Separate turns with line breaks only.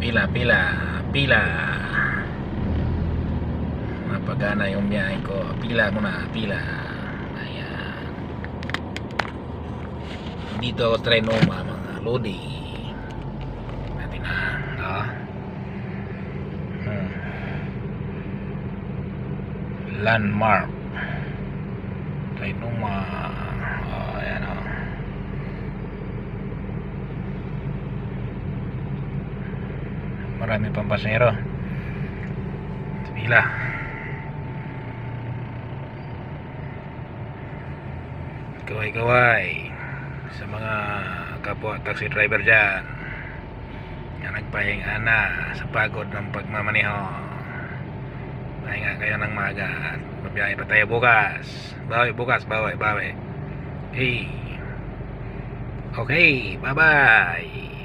Pila, pila, pila. Mapagana yung biyahe ko. Pila muna, pila. Ayan. Dito ako Trinoma, mga lodi. Natin na. Landmark. Trinoma. Ayan o. Marami pang pasero. Pila. Kaway-kaway sa mga kapwa taxi driver dyan na nagpahinga na sa pagod ng pagmamaneho. Pahinga kayo ng maga at mabiyahe pa tayo bukas. Bukas, bawi. Okay, bye bye.